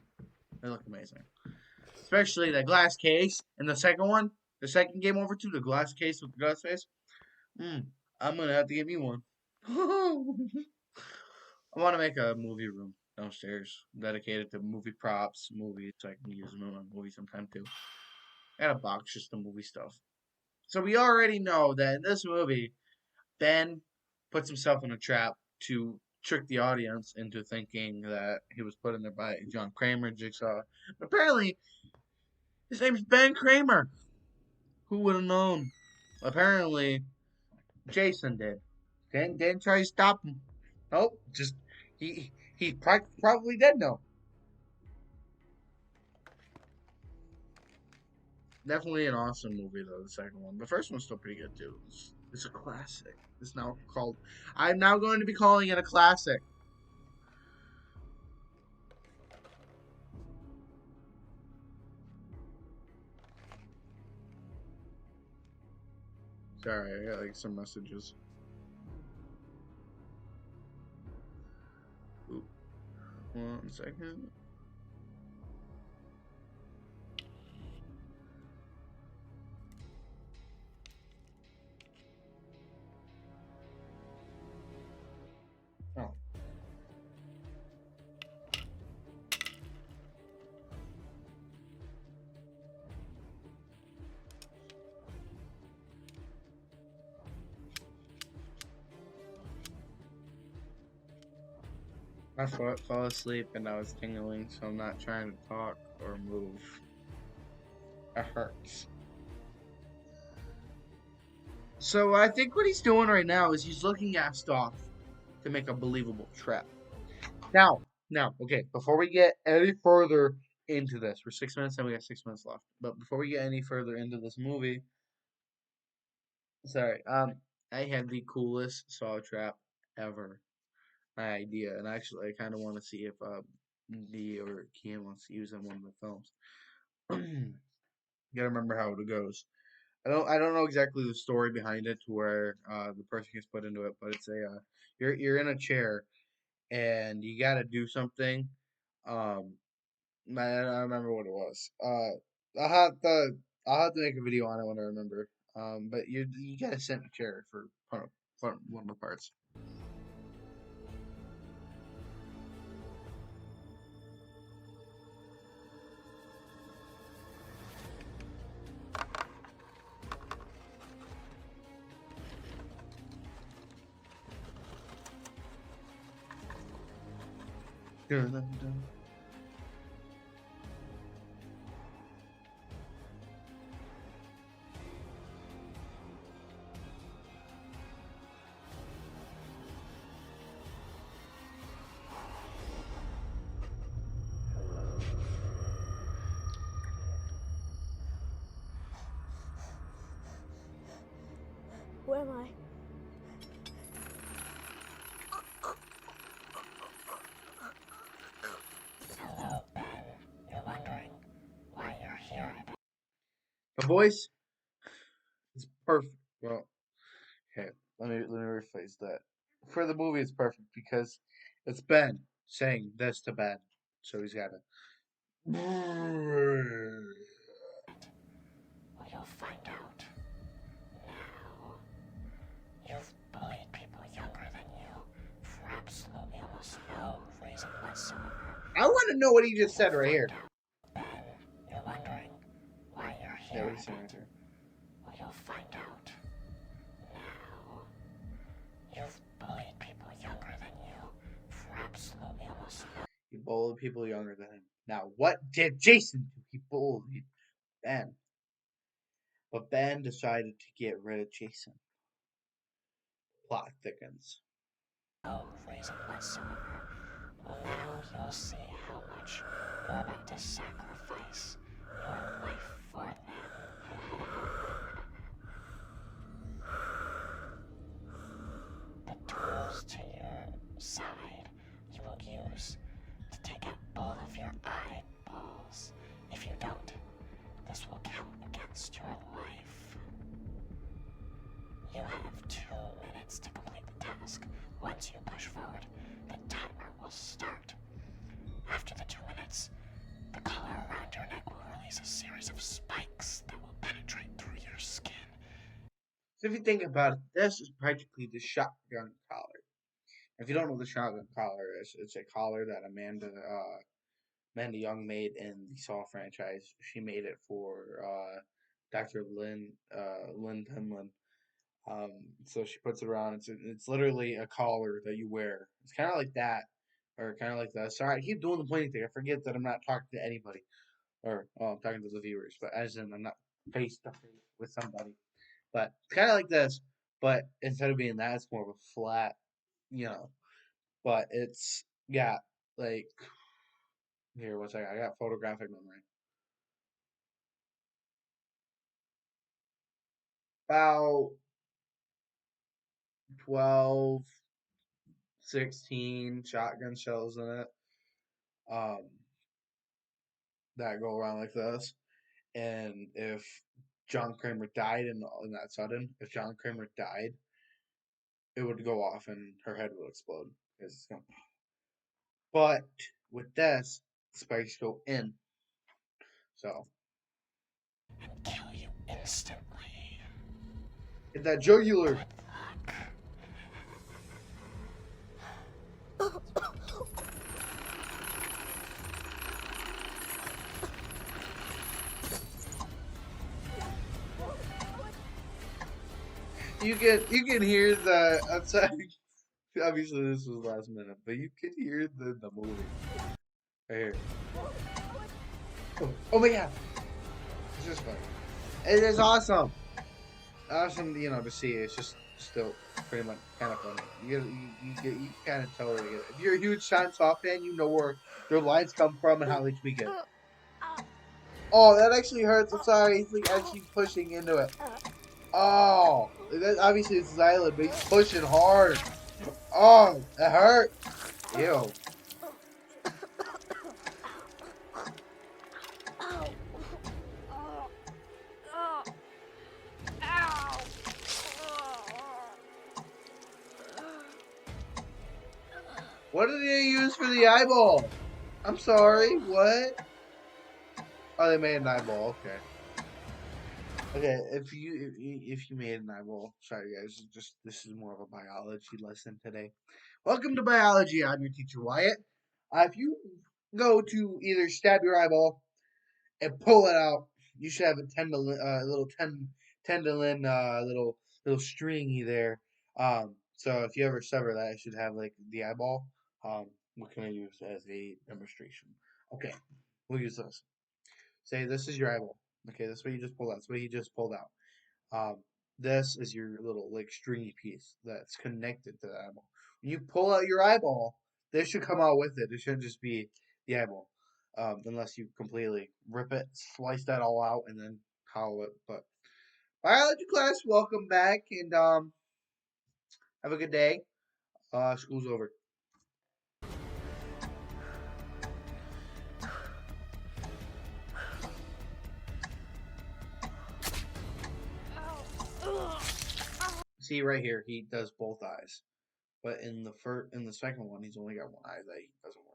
They look amazing. Especially the glass case in the second one. The second game over to the glass case with the glass face. I'm gonna have to get me one. I want to make a movie room downstairs dedicated to movie props, movies. So I can use them in my movie sometime too. And a box just the movie stuff. So we already know that in this movie, Ben puts himself in a trap to trick the audience into thinking that he was put in there by John Kramer, Jigsaw. But apparently, his name's Ben Kramer. Who would have known? Apparently, Jason did. Didn't try to stop him. Nope, just he probably did know. Definitely an awesome movie though. The second one, the first one's still pretty good too. It's a classic. It's now called. I'm now going to be calling it a classic. Sorry, I got like some messages. Oop. 1 second. Oh. My foot fell asleep and I was tingling, so I'm not trying to talk or move. It hurts. So I think what he's doing right now is he's looking at stuff to make a believable trap. Now, okay, before we get any further into this, we're 6 minutes and we got 6 minutes left. But before we get any further into this movie, sorry, I had the coolest saw trap ever. My idea, and actually, I kind of want to see if D or Kian wants to use it in one of the films. Gotta remember how it goes. I don't know exactly the story behind it to where the person gets put into it, but it's you're in a chair and you got to do something. I don't remember what it was. I'll have to I'll have to make a video on it when I remember. But you got to sit in a chair for one of the parts. Dun, dun, dun. Where am I? The voice is perfect. Well, okay, let me rephrase that. For the movie, it's perfect because it's Ben saying this to Ben, so he's got to. Well, you'll find out. Now, you've bullied people younger than you for absolutely almost no reason whatsoever. I want to know what he just said right here. Ben, you're wondering why you're Yeah, here. what he's saying right there. Well, you'll find out. Now, you've bullied people younger than you for absolutely almost no. He bullied people younger than him. Now, what did Jason do? He bullied Ben. But Ben decided to get rid of Jason. Plot thickens. No reason whatsoever. Now you'll see how much you're about to sacrifice your life for them. The tools to your side you will use to take out both of your eyeballs. If you don't, this will count against your life. You have 2 minutes to complete the task. Once you push forward, the timer will start. After the 2 minutes, the collar around your neck will release a series of spikes that will penetrate through your skin. So if you think about it, this is practically the shotgun collar. If you don't know what the shotgun collar is, it's a collar that Amanda Young made in the Saw franchise. She made it for Dr. Lynn Timlin. So she puts it around. It's literally a collar that you wear. It's kind of like that, or kind of like that. Sorry, I keep doing the pointing thing. I forget that I'm not talking to anybody, or I'm talking to the viewers. But as in, I'm not face to face with somebody. But it's kind of like this, but instead of being that, it's more of a flat, you know. But it's got like here. One second, I got photographic memory. About 12, 16 shotgun shells in it. Um, that go around like this. And if John Kramer died in that sudden, if John Kramer died, it would go off and her head would explode. It's gonna... But with this, spikes go in. So And kill you instantly. hit that jugular. You can hear the. I'm sorry. Obviously, this was last minute, but you can hear the movie right here. Oh my god, it's just funny. It is awesome. Awesome, to see. It's just still pretty much kind of funny. You kind of totally get it. If you're a huge Silent Saw fan, you know where their lines come from and how they tweak it. Oh, that actually hurts. I'm sorry. He's like actually pushing into it. Oh, that obviously it's Xylan, but he's pushing hard. Oh, that hurt. Ew. What did they use for the eyeball? I'm sorry. What? Oh, they made an eyeball. Okay. Okay. If you made an eyeball, sorry guys. Just this is more of a biology lesson today. Welcome to biology. I'm your teacher Wyatt. If you go to either stab your eyeball and pull it out, you should have a little tendon, little stringy there. So if you ever sever that, it should have like the eyeball. what can I use as a demonstration? Okay, we'll use this. Say this is your eyeball. Okay, that's what you just pulled out. That's what he just pulled out. Um, this is your little like stringy piece that's connected to the eyeball. When you pull out your eyeball, this should come out with it. It shouldn't just be the eyeball, unless you completely rip it, slice that all out, and then hollow it. But biology class, welcome back, and have a good day. School's over. See right here, he does both eyes, but in the second one, he's only got one eye that he doesn't work.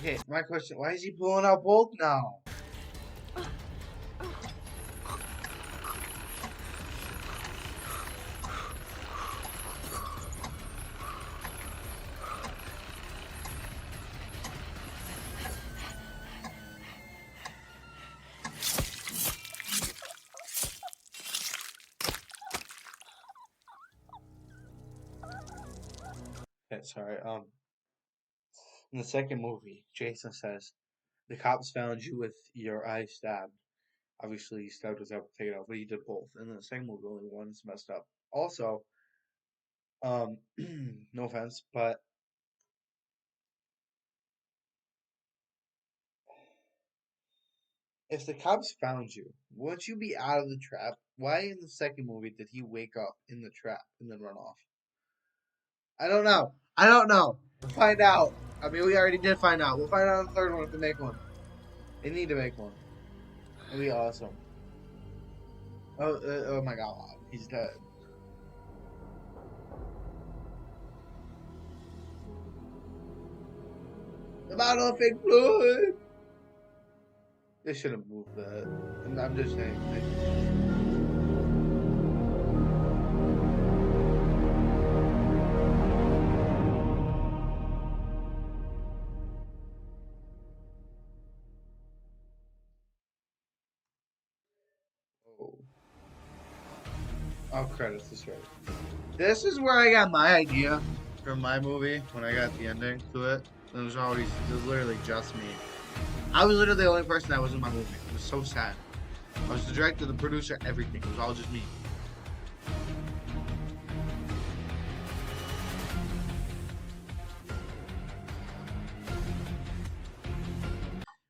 Okay, my question: why is he pulling out both now? Okay, sorry. In the second movie, Jason says the cops found you with your eye stabbed. Obviously, he stabbed without taking it out, but he did both. And in the second movie, only one's messed up. Also, um, no offense, but if the cops found you, wouldn't you be out of the trap? Why in the second movie did he wake up in the trap and then run off? I don't know. I don't know. We'll find out. I mean, we already did find out. We'll find out on the third one if they make one. They need to make one. It'll be awesome. Oh my god, he's dead. The bottle of fake blood. They should have moved that. I'm just saying. Oh. I'll credit this right. This is where I got my idea from my movie when I got the ending to it. It was literally just me. I was literally the only person that was in my movie. It was so sad. I was the director, the producer, everything. It was all just me.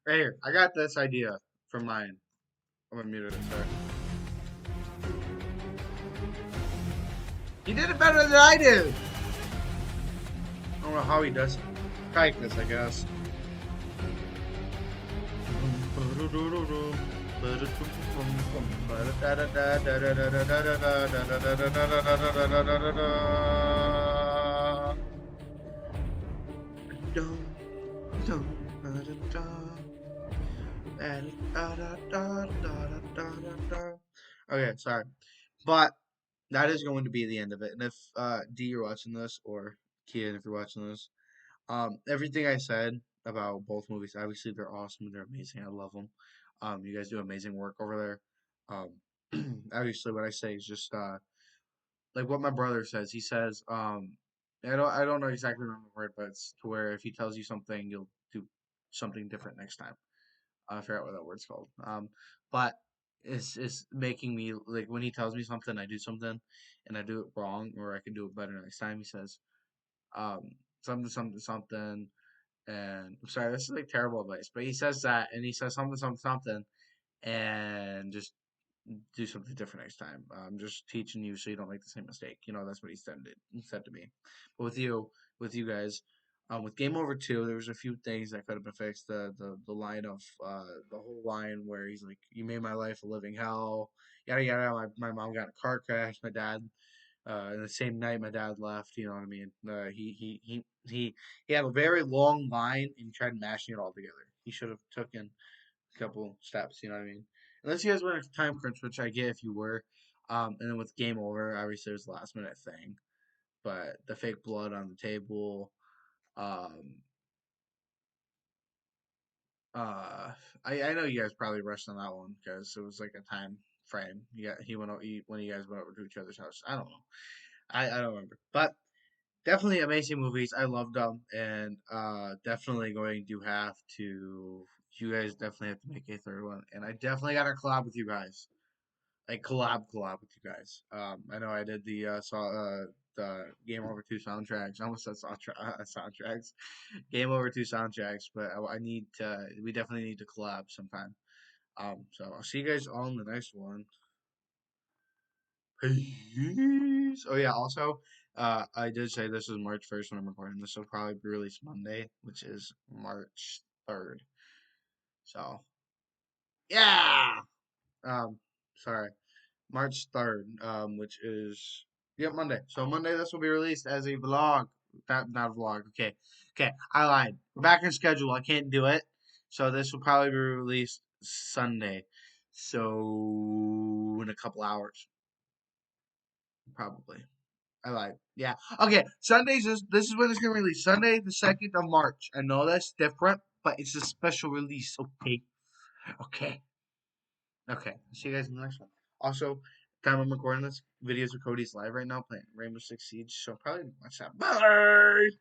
Right here. I got this idea from mine. I'm gonna mute it, sorry. He did it better than I did! I don't know how he does it. Practice, I guess. Okay, sorry. But that is going to be the end of it. And if D, you're watching this, or Kian, if you're watching this, everything I said about both movies, obviously they're awesome, they're amazing. I love them. You guys do amazing work over there. Obviously, what I say is just like what my brother says. He says, I don't know exactly the word, but it's to where if he tells you something, you'll do something different next time. I forgot what that word's called. But it's making me like when he tells me something, I do something, and I do it wrong, or I can do it better next time. He says, um, something, something, something, and I'm sorry, this is like terrible advice, but he says that, and he says something, something, something, and just do something different next time. I'm just teaching you so you don't make the same mistake. That's what he said to me. But with you guys, with Game Over 2, there was a few things that could have been fixed. The line of the whole line where he's like, "You made my life a living hell." Yada yada. My mom got in a car crash. My dad. And the same night my dad left, you know what I mean. He had a very long line and tried mashing it all together. He should have taken a couple steps, you know what I mean. Unless you guys were in a time crunch, which I get if you were. And then with Game Over, obviously it was a last minute thing. But the fake blood on the table, um, I know you guys probably rushed on that one because it was like a time frame. Yeah, when you guys went over to each other's house. I don't know. I don't remember, but definitely amazing movies. I loved them, and definitely going to have to. You guys definitely have to make a third one, and I definitely got to collab with you guys. Like collab with you guys. I know I did the Game Over 2 soundtracks. I almost said soundtracks. Game Over 2 soundtracks, but I need to. We definitely need to collab sometime. So I'll see you guys on the next one. Peace. Oh yeah. Also, I did say this is March 1st when I'm recording. This will probably be released Monday, which is March 3rd. So yeah. Sorry. March 3rd, which is Monday. So Monday this will be released as a vlog. Not a vlog. Okay. Okay, I lied. We're back in schedule. I can't do it. So this will probably be released Sunday. So in a couple hours. Probably. I lied. Yeah. Okay. This is when it's gonna release. Sunday the 2nd of March. I know that's different, but it's a special release, okay? Okay. Okay. See you guys in the next one. Also, time I'm recording this, videos of Cody's live right now playing Rainbow Six Siege, so probably watch that. Bye!